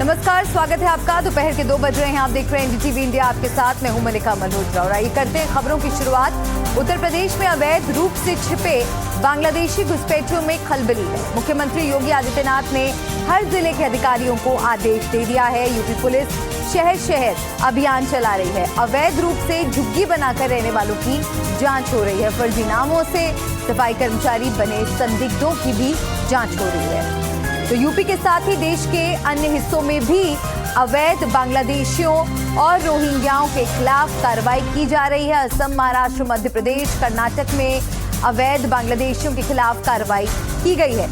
नमस्कार, स्वागत है आपका। दोपहर के 2 बज रहे हैं। आप देख रहे हैं एनडीटीवी इंडिया। आपके साथ मैं हूं मलिका मल्होत्रा और आइए करते हैं खबरों की शुरुआत। उत्तर प्रदेश में अवैध रूप से छिपे बांग्लादेशी घुसपैठियों में खलबली है। मुख्यमंत्री योगी आदित्यनाथ ने हर जिले के अधिकारियों को आदेश दे दिया है। यूपी पुलिस शहर शहर अभियान चला रही है। अवैध रूप से झुग्गी बनाकर रहने वालों की जांच हो रही है। फर्जी नामों से सफाई कर्मचारी बने संदिग्धों की भी जांच हो रही है। तो यूपी के साथ ही देश के अन्य हिस्सों में भी अवैध बांग्लादेशियों और रोहिंग्याओं के खिलाफ कार्रवाई की जा रही है। असम, महाराष्ट्र, मध्य प्रदेश, कर्नाटक में अवैध बांग्लादेशियों के खिलाफ कार्रवाई की गई है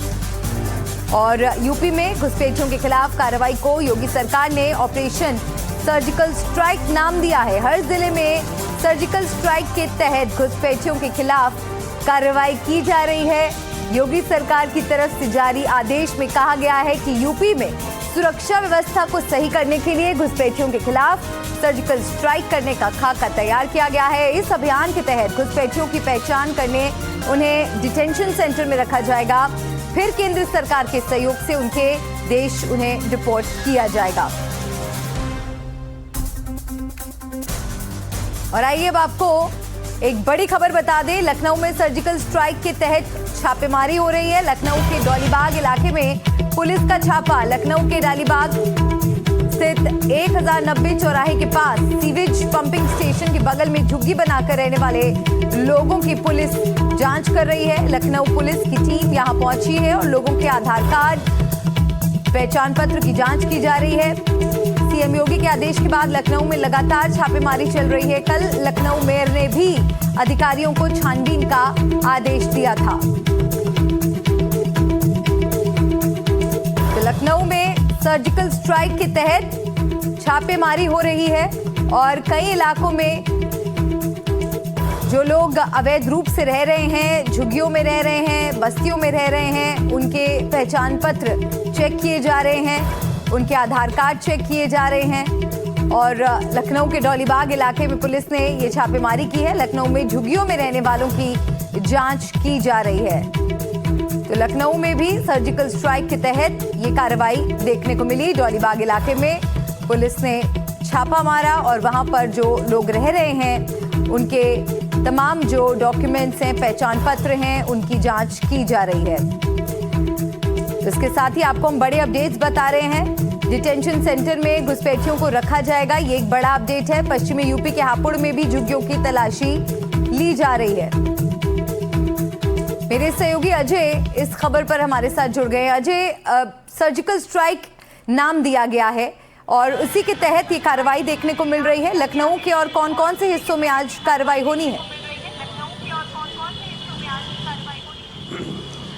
और यूपी में घुसपैठियों के खिलाफ कार्रवाई को योगी सरकार ने ऑपरेशन सर्जिकल स्ट्राइक नाम दिया है। हर जिले में सर्जिकल स्ट्राइक के तहत घुसपैठियों के खिलाफ कार्रवाई की जा रही है। योगी सरकार की तरफ से जारी आदेश में कहा गया है कि यूपी में सुरक्षा व्यवस्था को सही करने के लिए घुसपैठियों के खिलाफ सर्जिकल स्ट्राइक करने का खाका तैयार किया गया है। इस अभियान के तहत घुसपैठियों की पहचान करने उन्हें डिटेंशन सेंटर में रखा जाएगा। फिर केंद्र सरकार के सहयोग से उनके देश उन्हें डिपोर्ट किया जाएगा। और आइए अब आपको एक बड़ी खबर बता दें। लखनऊ में सर्जिकल स्ट्राइक के तहत छापेमारी हो रही है। लखनऊ के डॉलीबाग इलाके में पुलिस का छापा। लखनऊ के डॉलीबाग स्थित 1090 चौराहे के पास सीवेज पंपिंग स्टेशन के बगल में झुग्गी बनाकर रहने वाले लोगों की पुलिस जांच कर रही है। लखनऊ पुलिस की टीम यहां पहुंची है और लोगों के आधार कार्ड, पहचान पत्र की जांच की जा रही है। सीएम योगी के आदेश के बाद लखनऊ में लगातार छापेमारी चल रही है। कल लखनऊ मेयर ने भी अधिकारियों को छानबीन का आदेश दिया था। तो लखनऊ में सर्जिकल स्ट्राइक के तहत छापेमारी हो रही है और कई इलाकों में जो लोग अवैध रूप से रह रहे हैं, झुग्गियों में रह रहे हैं, बस्तियों में रह रहे हैं, उनके पहचान पत्र चेक किए जा रहे हैं, उनके आधार कार्ड चेक किए जा रहे हैं। और लखनऊ के डॉलीबाग इलाके में पुलिस ने ये छापेमारी की है। लखनऊ में झुग्गियों में रहने वालों की जांच की जा रही है। तो लखनऊ में भी सर्जिकल स्ट्राइक के तहत ये कार्रवाई देखने को मिली। डॉलीबाग इलाके में पुलिस ने छापा मारा और वहां पर जो लोग रह रहे हैं उनके तमाम जो डॉक्यूमेंट्स हैं, पहचान पत्र हैं, उनकी जांच की जा रही है। इसके साथ ही आपको हम बड़े अपडेट्स बता रहे हैं। डिटेंशन सेंटर में घुसपैठियों को रखा जाएगा, ये एक बड़ा अपडेट है। पश्चिमी यूपी के हापुड़ में भी झुग्गियों की तलाशी ली जा रही है। मेरे सहयोगी अजय इस खबर पर हमारे साथ जुड़ गए। अजय, सर्जिकल स्ट्राइक नाम दिया गया है और उसी के तहत ये कार्रवाई देखने को मिल रही है। लखनऊ के और कौन कौन से हिस्सों में आज कार्रवाई होनी है?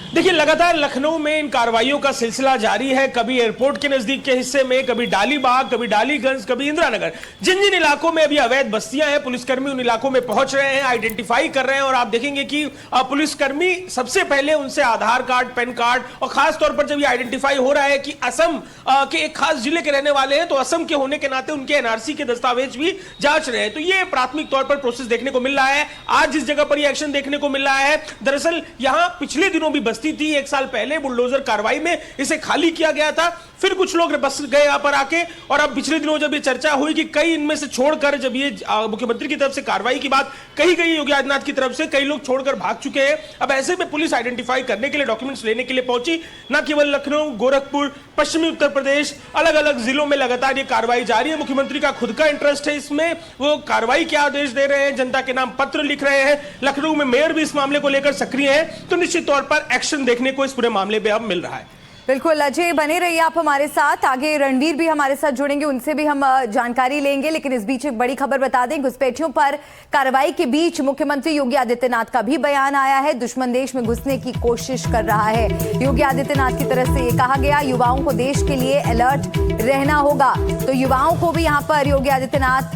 देखिए, लगातार लखनऊ में इन कार्रवाइयों का सिलसिला जारी है। कभी एयरपोर्ट के नजदीक के हिस्से में, कभी डालीबाग, कभी डालीगंज, कभी इंदिरानगर। जिन जिन इलाकों में अभी अवैध बस्तियां हैं, पुलिसकर्मी उन इलाकों में पहुंच रहे हैं, आइडेंटिफाई कर रहे हैं। और आप देखेंगे कि पुलिसकर्मी सबसे पहले उनसे आधार कार्ड, पैन कार्ड, और खास तौर पर जब ये आइडेंटिफाई हो रहा है कि असम के एक खास जिले के रहने वाले हैं, तो असम के होने के नाते उनके एनआरसी के दस्तावेज भी जांच रहे हैं। तो ये प्राथमिक तौर पर प्रोसेस देखने को मिल रहा है। आज जिस जगह पर यह एक्शन देखने को मिल रहा है, दरअसल यहां पिछले दिनों भी बस्ती थी। एक साल पहले बुलडोजर कार्रवाई में इसे खाली किया गया था, फिर कुछ लोग बस गए यहां पर आके, और अब पिछले दिनों जब ये चर्चा हुई कि कई इनमें से छोड़कर, जब ये मुख्यमंत्री की तरफ से कार्रवाई की बात कही गई योगी आदित्यनाथ की तरफ से, कई लोग छोड़कर भाग चुके हैं। अब ऐसे में पुलिस आइडेंटिफाई करने के लिए, डॉक्यूमेंट्स लेने के लिए पहुंची। न केवल लखनऊ, गोरखपुर, पश्चिमी उत्तर प्रदेश, अलग अलग जिलों में लगातार ये कार्रवाई जारी है। मुख्यमंत्री का खुद का इंटरेस्ट है इसमें, वो कार्रवाई के आदेश दे रहे हैं, जनता के नाम पत्र लिख रहे हैं। लखनऊ में मेयर भी इस मामले को लेकर सक्रिय है। तो निश्चित तौर पर एक्शन देखने को इस पूरे मामले में अब मिल रहा है। बिल्कुल अजय, बने रहिए आप हमारे साथ। आगे रणवीर भी हमारे साथ जुड़ेंगे, उनसे भी हम जानकारी लेंगे। लेकिन इस बीच एक बड़ी खबर बता दें। घुसपैठियों पर कार्रवाई के बीच मुख्यमंत्री योगी आदित्यनाथ का भी बयान आया है। दुश्मन देश में घुसने की कोशिश कर रहा है। योगी आदित्यनाथ की तरफ से ये कहा गया, युवाओं को देश के लिए अलर्ट रहना होगा। तो युवाओं को भी यहाँ पर योगी आदित्यनाथ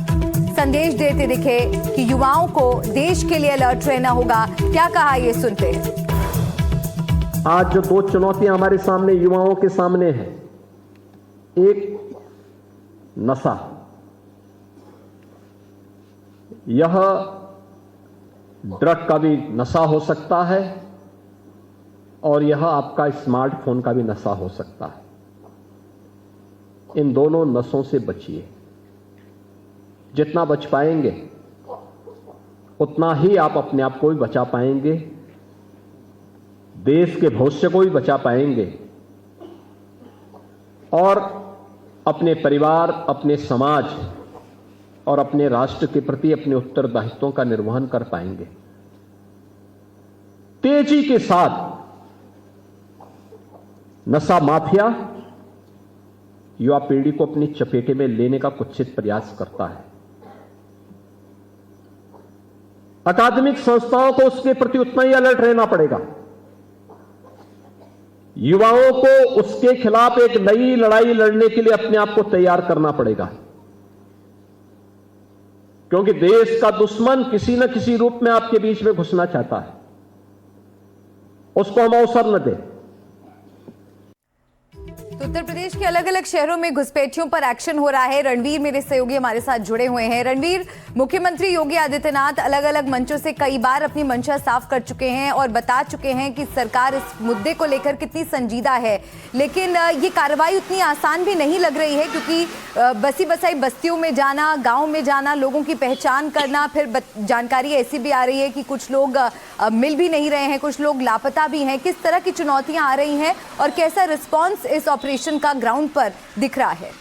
संदेश देते दिखे कि युवाओं को देश के लिए अलर्ट रहना होगा। क्या कहा, ये सुनते हैं। आज जो 2 चुनौतियां हमारे सामने, युवाओं के सामने है, एक नशा, यह ड्रग का भी नशा हो सकता है और यह आपका स्मार्टफोन का भी नशा हो सकता है। इन दोनों नसों से बचिए। जितना बच पाएंगे उतना ही आप अपने आप को भी बचा पाएंगे, देश के भविष्य को भी बचा पाएंगे और अपने परिवार, अपने समाज और अपने राष्ट्र के प्रति अपने उत्तरदायित्वों का निर्वहन कर पाएंगे। तेजी के साथ नशा माफिया युवा पीढ़ी को अपनी चपेटे में लेने का कुत्सित प्रयास करता है। अकादमिक संस्थाओं को उसके प्रति उतना ही अलर्ट रहना पड़ेगा। युवाओं को उसके खिलाफ एक नई लड़ाई लड़ने के लिए अपने आप को तैयार करना पड़ेगा, क्योंकि देश का दुश्मन किसी न किसी रूप में आपके बीच में घुसना चाहता है। उसको हम अवसर न दें। तो उत्तर प्रदेश के अलग अलग शहरों में घुसपैठियों पर एक्शन हो रहा है। रणवीर मेरे सहयोगी हमारे साथ जुड़े हुए हैं। रणवीर, मुख्यमंत्री योगी आदित्यनाथ अलग अलग मंचों से कई बार अपनी मंशा साफ कर चुके हैं और बता चुके हैं कि सरकार इस मुद्दे को लेकर कितनी संजीदा है, लेकिन ये कार्रवाई उतनी आसान भी नहीं लग रही है, क्योंकि बसी बसाई बस्तियों में जाना, गाँव में जाना, लोगों की पहचान करना, फिर जानकारी ऐसी भी आ रही है कि कुछ लोग मिल भी नहीं रहे हैं, कुछ लोग लापता भी हैं। किस तरह की चुनौतियां आ रही हैं और कैसा रिस्पॉन्स इस ऑपरेशन का ग्राउंड पर दिख रहा है?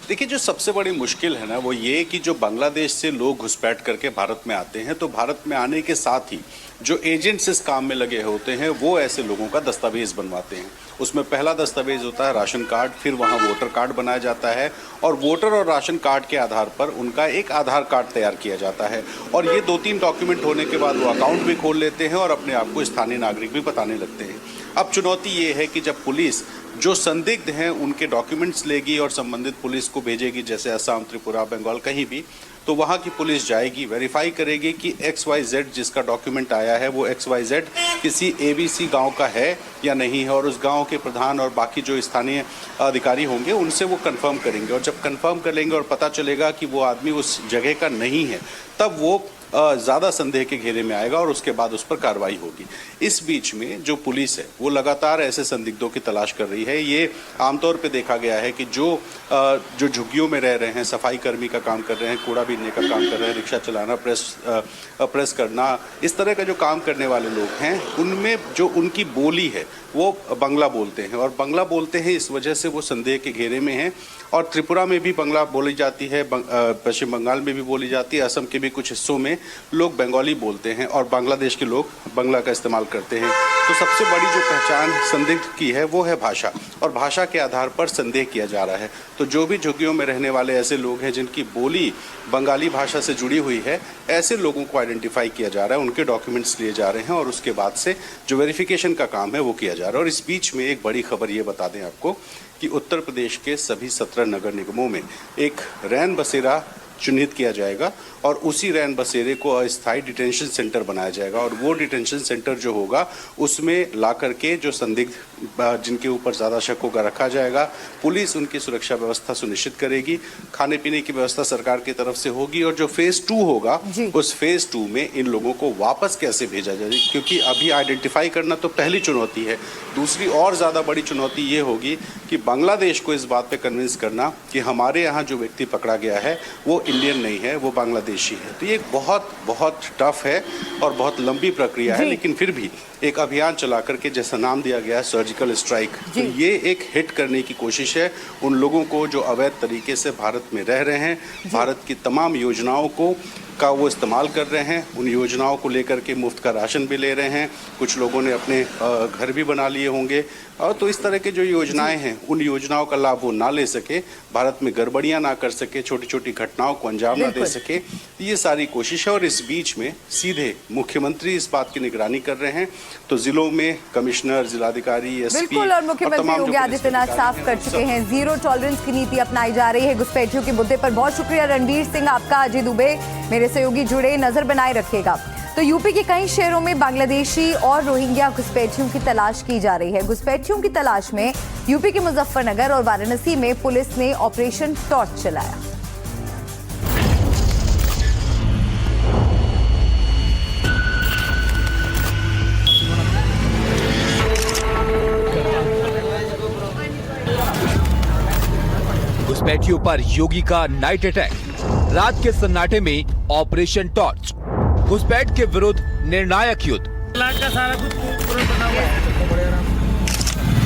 देखिए, जो सबसे बड़ी मुश्किल है ना वो ये कि जो बांग्लादेश से लोग घुसपैठ करके भारत में आते हैं, तो भारत में आने के साथ ही जो एजेंट्स इस काम में लगे होते हैं वो ऐसे लोगों का दस्तावेज बनवाते हैं। उसमें पहला दस्तावेज होता है राशन कार्ड, फिर वहाँ वोटर कार्ड बनाया जाता है और वोटर और राशन कार्ड के आधार पर उनका एक आधार कार्ड तैयार किया जाता है और ये 2-3 डॉक्यूमेंट होने के बाद वो अकाउंट भी खोल लेते हैं और अपने आप को स्थानीय नागरिक भी बताने लगते हैं। अब चुनौती ये है कि जब पुलिस जो संदिग्ध हैं उनके डॉक्यूमेंट्स लेगी और संबंधित पुलिस को भेजेगी, जैसे असम, त्रिपुरा, बंगाल, कहीं भी, तो वहाँ की पुलिस जाएगी, वेरीफाई करेगी कि XYZ जिसका डॉक्यूमेंट आया है वो XYZ किसी ABC गांव का है या नहीं है, और उस गांव के प्रधान और बाकी जो स्थानीय अधिकारी होंगे उनसे वो कंफर्म करेंगे, और जब कंफर्म कर लेंगे और पता चलेगा कि वो आदमी उस जगह का नहीं है, तब वो ज़्यादा संदेह के घेरे में आएगा और उसके बाद उस पर कार्रवाई होगी। इस बीच में जो पुलिस है वो लगातार ऐसे संदिग्धों की तलाश कर रही है। ये आमतौर पे देखा गया है कि जो झुग्गियों में रह रहे हैं, सफाई कर्मी का काम कर रहे हैं, कूड़ा बीनने का काम कर रहे हैं, रिक्शा चलाना, प्रेस करना, इस तरह का जो काम करने वाले लोग हैं, उनमें जो उनकी बोली है वो बंगला बोलते हैं, और बंगला बोलते हैं इस वजह से वो संदेह के घेरे में हैं। और त्रिपुरा में भी बंगला बोली जाती है, पश्चिम बंगाल में भी बोली जाती है, असम के भी कुछ हिस्सों में लोग बंगाली बोलते हैं और बांग्लादेश के लोग बंगला का इस्तेमाल करते हैं। तो सबसे बड़ी जो पहचान संदिग्ध की है वो है भाषा, और भाषा के आधार पर संदेह किया जा रहा है। तो जो भी झुग्गियों में रहने वाले ऐसे लोग हैं जिनकी बोली बंगाली भाषा से जुड़ी हुई है, ऐसे लोगों को आइडेंटिफाई किया जा रहा है, उनके डॉक्यूमेंट्स लिए जा रहे हैं और उसके बाद से जो वेरिफिकेशन का काम है वो किया जा रहा है। और इस बीच में एक बड़ी खबर ये बता दें आपको कि उत्तर प्रदेश के सभी 17 नगर निगमों में एक रैन बसेरा चिन्हित किया जाएगा और उसी रैन बसेरे को अस्थायी डिटेंशन सेंटर बनाया जाएगा, और वो डिटेंशन सेंटर जो होगा उसमें ला करके जो संदिग्ध जिनके ऊपर ज़्यादा शक होगा रखा जाएगा। पुलिस उनकी सुरक्षा व्यवस्था सुनिश्चित करेगी, खाने पीने की व्यवस्था सरकार की तरफ से होगी, और जो फेज़ 2 होगा उस फेज़ 2 में इन लोगों को वापस कैसे भेजा जाए, क्योंकि अभी आइडेंटिफाई करना तो पहली चुनौती है। दूसरी और ज़्यादा बड़ी चुनौती ये होगी कि बांग्लादेश को इस बात पर कन्विंस करना कि हमारे यहाँ जो व्यक्ति पकड़ा गया है वो इंडियन नहीं है, वो बांग्लादेशी है। तो ये बहुत बहुत टफ है और बहुत लंबी प्रक्रिया है, लेकिन फिर भी एक अभियान चला करके, जैसा नाम दिया गया है सर्जिकल स्ट्राइक, तो ये एक हिट करने की कोशिश है उन लोगों को जो अवैध तरीके से भारत में रह रहे हैं, भारत की तमाम योजनाओं का वो इस्तेमाल कर रहे हैं, उन योजनाओं को लेकर के मुफ्त का राशन भी ले रहे हैं, कुछ लोगों ने अपने घर भी बना लिए होंगे, और तो इस तरह के जो योजनाएं हैं उन योजनाओं का लाभ वो ना ले सके, भारत में गड़बड़ियां ना कर सके, छोटी छोटी घटनाओं को अंजाम ना दे सके, ये सारी कोशिश है। और इस बीच में सीधे मुख्यमंत्री इस बात की निगरानी कर रहे हैं, तो जिलों में कमिश्नर, जिलाधिकारी, एसपी, बिल्कुल, और मुख्यमंत्री योगी आदित्यनाथ साफ कर चुके हैं, जीरो टॉलरेंस की नीति अपनाई जा रही है घुसपैठियों के मुद्दे पर। बहुत शुक्रिया रणवीर सिंह आपका। अजय दुबे मेरे सहयोगी जुड़े, नजर बनाए रखिएगा। तो यूपी के कई शहरों में बांग्लादेशी और रोहिंग्या घुसपैठियों की तलाश की जा रही है। घुसपैठियों की तलाश में यूपी के मुजफ्फरनगर और वाराणसी में पुलिस ने ऑपरेशन टॉर्च चलाया। घुसपैठियों पर योगी का नाइट अटैक, रात के सन्नाटे में ऑपरेशन टॉर्च, घुसपैठ के विरुद्ध निर्णायक युद्ध। का सारा कुछ पूरा बना हुआ है,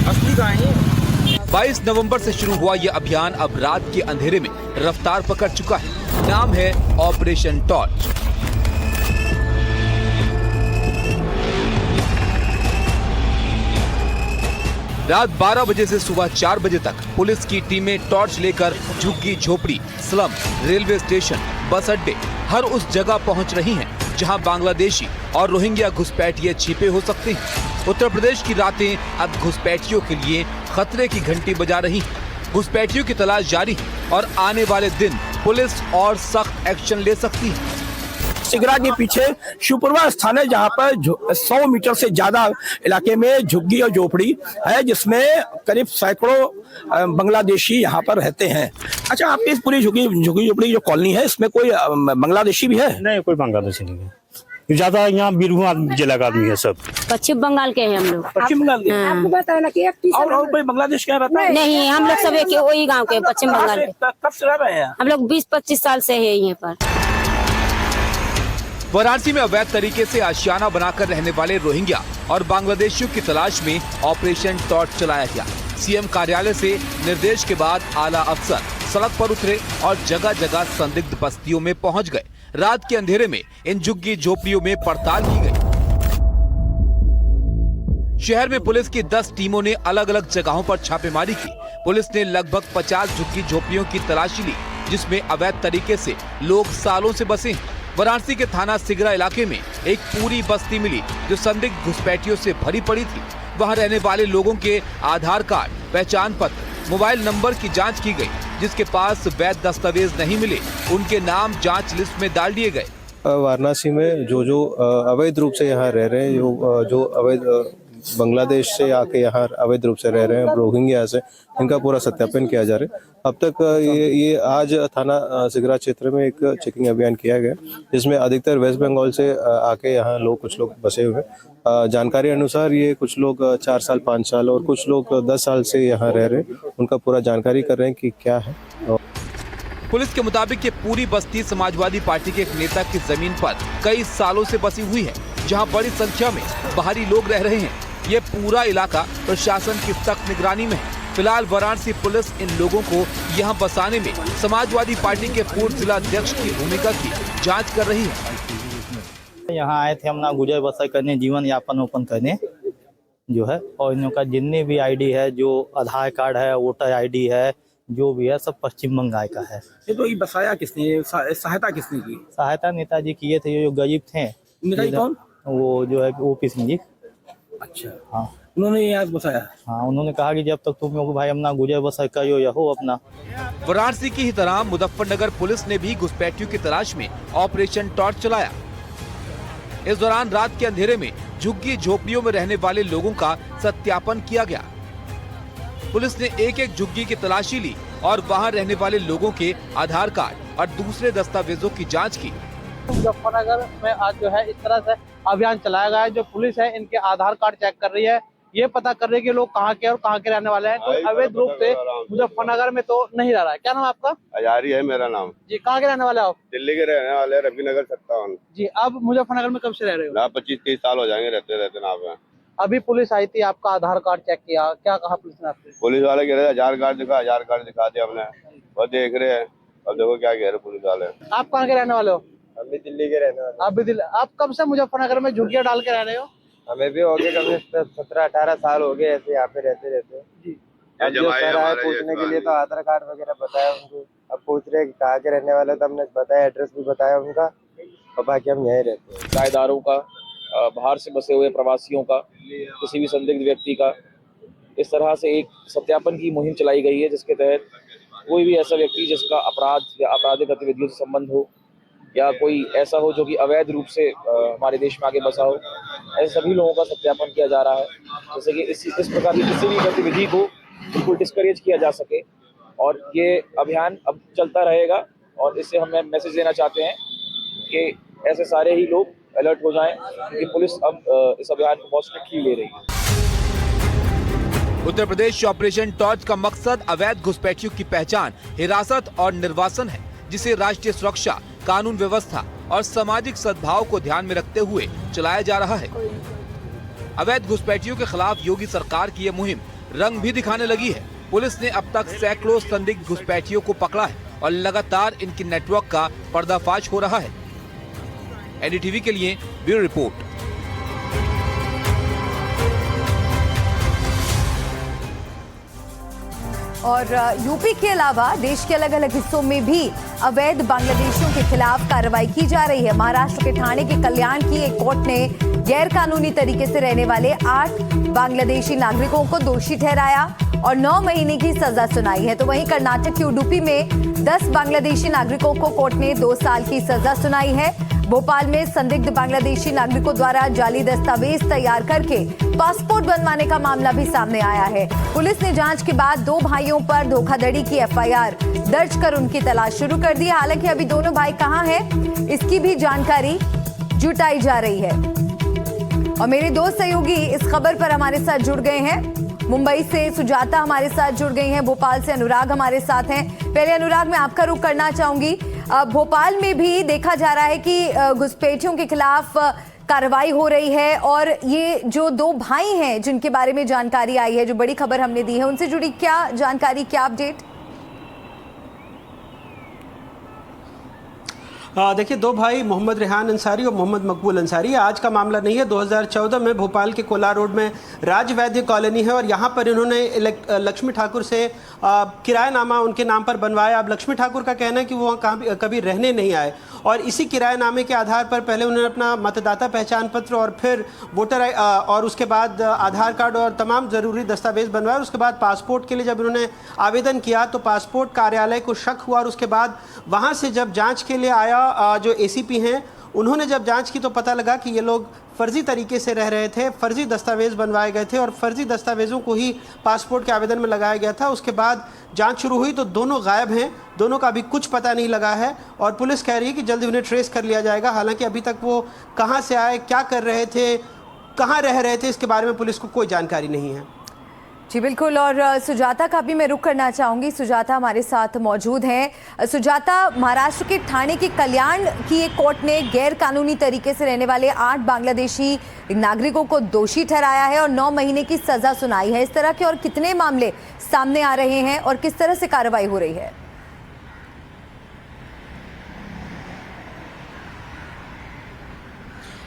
असली कहानी है। 22 नवंबर से शुरू हुआ यह अभियान अब रात के अंधेरे में रफ्तार पकड़ चुका है। नाम है ऑपरेशन टॉर्च। रात 12 बजे से सुबह 4 बजे तक पुलिस की टीमें टॉर्च लेकर झुग्गी झोपड़ी, स्लम, रेलवे स्टेशन, बस अड्डे, हर उस जगह पहुंच रही हैं जहां बांग्लादेशी और रोहिंग्या घुसपैठिए छिपे हो सकते हैं। उत्तर प्रदेश की रातें अब घुसपैठियों के लिए खतरे की घंटी बजा रही हैं। घुसपैठियों की तलाश जारी है और आने वाले दिन पुलिस और सख्त एक्शन ले सकती है। सिगरा के पीछे शिवपुरवा स्थान है जहाँ पर 100 मीटर से ज्यादा इलाके में झुग्गी और झोपड़ी है, जिसमें करीब सैकड़ों बांग्लादेशी यहाँ पर रहते हैं। अच्छा, आपकी इस पूरी झुग्गी झोपड़ी जो कॉलोनी है, इसमें कोई बांग्लादेशी भी है? नहीं, कोई बांग्लादेशी नहीं है, ज्यादा यहाँ बीरभूम जिला का आदमी है सब। पश्चिम बंगाल के हैं हम लोग। पश्चिम बंगाल के? आपको बताया ना कि और कोई बांग्लादेश क्या रहता है? नहीं, हम लोग सब एक वही गांव के, पश्चिम बंगाल के। कब से रह रहे हैं? हम लोग 20-25 साल से है यहाँ पर। वाराणसी में अवैध तरीके से आशियाना बनाकर रहने वाले रोहिंग्या और बांग्लादेशियों की तलाश में ऑपरेशन टॉर्च चलाया गया। सीएम कार्यालय से निर्देश के बाद आला अफसर सड़क पर उतरे और जगह जगह संदिग्ध बस्तियों में पहुंच गए। रात के अंधेरे में इन झुग्गी झोपड़ियों में पड़ताल की गई। शहर में पुलिस की 10 टीमों ने अलग अलग जगहों पर छापेमारी की। पुलिस ने लगभग 50 झुग्गी झोपड़ियों की तलाशी ली, जिसमें अवैध तरीके से लोग सालों से बसे हैं। वाराणसी के थाना सिगरा इलाके में एक पूरी बस्ती मिली जो संदिग्ध घुसपैठियों से भरी पड़ी थी। वहां रहने वाले लोगों के आधार कार्ड, पहचान पत्र, मोबाइल नंबर की जांच की गई। जिसके पास वैध दस्तावेज नहीं मिले, उनके नाम जांच लिस्ट में डाल दिए गए। वाराणसी में जो अवैध रूप से यहाँ रह रहे हैं, जो अवैध बांग्लादेश से आके यहाँ अवैध रूप से रह रहे हैं, रोहिंग्या से, इनका पूरा सत्यापन किया जा रहा है। अब तक ये आज थाना सिगरा क्षेत्र में एक चेकिंग अभियान किया गया, जिसमें अधिकतर वेस्ट बंगाल से आके यहाँ कुछ लोग बसे हुए। जानकारी अनुसार ये कुछ लोग 4 साल 5 साल और कुछ लोग 10 साल से यहाँ रह रहे हैं। उनका पूरा जानकारी कर रहे हैं कि क्या है। पुलिस के मुताबिक ये पूरी बस्ती समाजवादी पार्टी के एक नेता की जमीन पर कई सालों से बसी हुई है, जहाँ बड़ी संख्या में बाहरी लोग रह रहे हैं। ये पूरा इलाका प्रशासन की सख्त निगरानी में है। फिलहाल वाराणसी पुलिस इन लोगों को यहाँ बसाने में समाजवादी पार्टी के पूर्व जिला अध्यक्ष की भूमिका की जांच कर रही है। यहाँ आए थे अपना गुजर बसर करने, जीवन यापन ओपन करने जो है, और इनका जितने भी आईडी है, जो आधार कार्ड है, वोटर आईडी है, जो भी है, सब पश्चिम बंगाल का है। ये तो ये बसाया किसने, सहायता किसने की? सहायता नेताजी किए थे, जो गरीब थे। नेताजी कौन? वो जो है ओपी सिंह जी। अच्छा, हाँ, उन्होंने यहाँ बसाया? हाँ, उन्होंने कहा कि जब तक तुम लोग भाई अपना गुजर बसर करो या हो अपना। वाराणसी की ही तरह मुजफ्फरनगर पुलिस ने भी घुसपैठियों की तलाश में ऑपरेशन टॉर्च चलाया। इस दौरान रात के अंधेरे में झुग्गी झोपड़ियों में रहने वाले लोगों का सत्यापन किया गया। पुलिस ने एक एक झुग्गी की तलाशी ली और वहां रहने वाले लोगों के आधार कार्ड और दूसरे दस्तावेजों की जांच की। मुजफ्फरनगर में आज जो है इस तरह से अभियान चलाया गया है। जो पुलिस है इनके आधार कार्ड चेक कर रही है, ये पता कर रही है कि लोग कहाँ के और कहाँ के रहने वाले हैं। कोई अवैध रूप से मुजफ्फरनगर में तो नहीं रह रहा है। क्या नाम है आपका? अजारी है मेरा नाम जी। कहाँ के रहने वाले आप? दिल्ली के रहने वाले, रफीनगर 57 जी। अब मुजफ्फरनगर में कब से रह रहे हो? 25-30 साल हो जाएंगे रहते रहते ना। आप अभी पुलिस आई थी, आपका आधार कार्ड चेक किया, क्या कहा पुलिस ने आपसे? पुलिस वाले कह रहे आधार कार्ड दिखा दिया हमने, और देख रहे हैं। अब देखो क्या कह रहे पुलिस वाले। आप कहाँ के रहने वाले हो? हम भी दिल्ली के रहने वाले। आप भी दिल्ली? आप कब से मुजफ्फरनगर में झुग्गियां डाल के रह रहे हो? हमें भी हो गए कम से 17-18 साल हो गए ऐसे यहाँ पे रहते रहते। अब जो सर आए पूछने के लिए तो आधार कार्ड वगैरह बताया उनको। अब पूछ रहे कहाँ के रहने वाले, तो हमने बताया, एड्रेस भी बताया उनका, और बाकी हम यहीं रहते हैं। किराएदारों का, बाहर से बसे हुए प्रवासियों का, किसी भी संदिग्ध व्यक्ति का, इस तरह से एक सत्यापन की मुहिम चलाई गई है, जिसके तहत कोई भी ऐसा व्यक्ति जिसका अपराध या आपराधिक गतिविधियों से संबंध हो, या कोई ऐसा हो जो कि अवैध रूप से हमारे देश में आगे बसा हो, ऐसे सभी लोगों का सत्यापन किया जा रहा है, जैसे कि इस प्रकार की किसी भी गतिविधि को बिल्कुल डिस्करेज किया जा सके। और ये अभियान अब चलता रहेगा, और इससे हम मैसेज देना चाहते हैं कि ऐसे सारे ही लोग अलर्ट हो जाएं, क्योंकि पुलिस अब इस अभियान को बहुत स्ट्रिक्टली ले रही है। उत्तर प्रदेश ऑपरेशन टॉर्च का मकसद अवैध घुसपैठियों की पहचान, हिरासत और निर्वासन है, जिसे राष्ट्रीय सुरक्षा, कानून व्यवस्था और सामाजिक सद्भाव को ध्यान में रखते हुए चलाया जा रहा है। अवैध घुसपैठियों के खिलाफ योगी सरकार की यह मुहिम रंग भी दिखाने लगी है। पुलिस ने अब तक सैकड़ों संदिग्ध घुसपैठियों को पकड़ा है और लगातार इनके नेटवर्क का पर्दाफाश हो रहा है। एनडीटीवी के लिए ब्यूरो रिपोर्ट। और यूपी के अलावा देश के अलग अलग हिस्सों में भी अवैध बांग्लादेशियों के खिलाफ कार्रवाई की जा रही है। महाराष्ट्र के ठाणे के कल्याण की एक कोर्ट ने गैर कानूनी तरीके से रहने वाले 8 बांग्लादेशी नागरिकों को दोषी ठहराया और 9 महीने की सजा सुनाई है। तो वहीं कर्नाटक के उडुपी में 10 बांग्लादेशी नागरिकों को कोर्ट ने 2 साल की सजा सुनाई है। भोपाल में संदिग्ध बांग्लादेशी नागरिकों द्वारा जाली दस्तावेज तैयार करके पासपोर्ट बनवाने का मामला भी सामने आया है। पुलिस ने जांच के बाद 2 भाइयों पर धोखाधड़ी की एफआईआर दर्ज कर उनकी तलाश शुरू कर दी है। हालांकि अभी दोनों भाई कहां हैं, इसकी भी जानकारी जुटाई जा रही है। और मेरे 2 सहयोगी इस खबर पर हमारे साथ जुड़ गए हैं। मुंबई से सुजाता हमारे साथ जुड़ गई हैं, भोपाल से अनुराग हमारे साथ हैं। पहले अनुराग, मैं आपका रुख करना चाहूंगी। भोपाल में भी देखा जा रहा है कि घुसपैठियों के खिलाफ कार्रवाई हो रही है और ये जो 2 भाई हैं जिनके बारे में जानकारी आई है, जो बड़ी खबर हमने दी है, उनसे जुड़ी क्या जानकारी, क्या अपडेट? देखिए, 2 भाई मोहम्मद रेहान अंसारी और मोहम्मद मकबूल अंसारी, आज का मामला नहीं है। 2014 में भोपाल के कोला रोड में राजवैद्य कॉलोनी है और यहाँ पर इन्होंने लक्ष्मी ठाकुर से किरायानामा उनके नाम पर बनवाया। अब लक्ष्मी ठाकुर का कहना है कि वो वहाँ कभी रहने नहीं आए और इसी किरायानामे के आधार पर पहले उन्होंने अपना मतदाता पहचान पत्र और फिर वोटर और उसके बाद आधार कार्ड और तमाम ज़रूरी दस्तावेज बनवाए। उसके बाद पासपोर्ट के लिए जब उन्होंने आवेदन किया तो पासपोर्ट कार्यालय को शक हुआ और उसके बाद वहाँ से जब जाँच के लिए आया जो एसीपी हैं, उन्होंने जब जांच की तो पता लगा कि ये लोग फर्जी तरीके से रह रहे थे, फर्जी दस्तावेज बनवाए गए थे और फर्जी दस्तावेजों को ही पासपोर्ट के आवेदन में लगाया गया था। उसके बाद जांच शुरू हुई तो दोनों गायब हैं, दोनों का अभी कुछ पता नहीं लगा है और पुलिस कह रही है कि जल्दी उन्हें ट्रेस कर लिया जाएगा। हालांकि अभी तक वो कहाँ से आए, क्या कर रहे थे, कहाँ रह रहे थे, इसके बारे में पुलिस को कोई जानकारी नहीं है। जी बिल्कुल। और सुजाता का भी मैं रुख करना चाहूंगी। सुजाता हमारे साथ मौजूद हैं। सुजाता, महाराष्ट्र के ठाणे के कल्याण की एक कोर्ट ने गैर कानूनी तरीके से रहने वाले 8 बांग्लादेशी नागरिकों को दोषी ठहराया है और 9 महीने की सजा सुनाई है। इस तरह के और कितने मामले सामने आ रहे हैं और किस तरह से कार्रवाई हो रही है?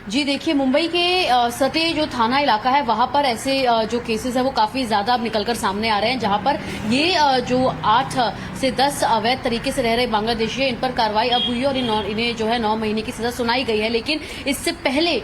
जी देखिए, मुंबई के सटे जो थाना इलाका है वहां पर ऐसे जो केसेस है वो काफी ज्यादा अब निकलकर सामने आ रहे हैं, जहां पर ये जो 8 से 10 अवैध तरीके से रह रहे बांग्लादेशी, इन पर कार्रवाई अब हुई और इन्हें जो है 9 महीने की सजा सुनाई गई है। लेकिन इससे पहले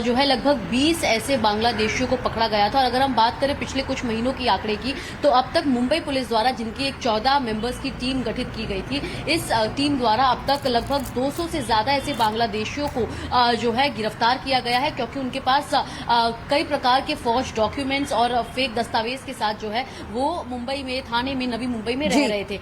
जो है लगभग 20 ऐसे बांग्लादेशियों को पकड़ा गया था। और अगर हम बात करें पिछले कुछ महीनों की आंकड़े की, तो अब तक मुंबई पुलिस द्वारा, जिनकी एक 14 मेंबर्स की टीम गठित की गई थी, इस टीम द्वारा अब तक लगभग 200 से ज्यादा ऐसे बांग्लादेशियों को जो है गिरफ्तार किया गया है, क्योंकि उनके पास कई प्रकार के फॉर्ज डॉक्यूमेंट्स और फेक दस्तावेज के साथ जो है वो मुंबई में, थाने में, नवी मुंबई में रह रहे थे।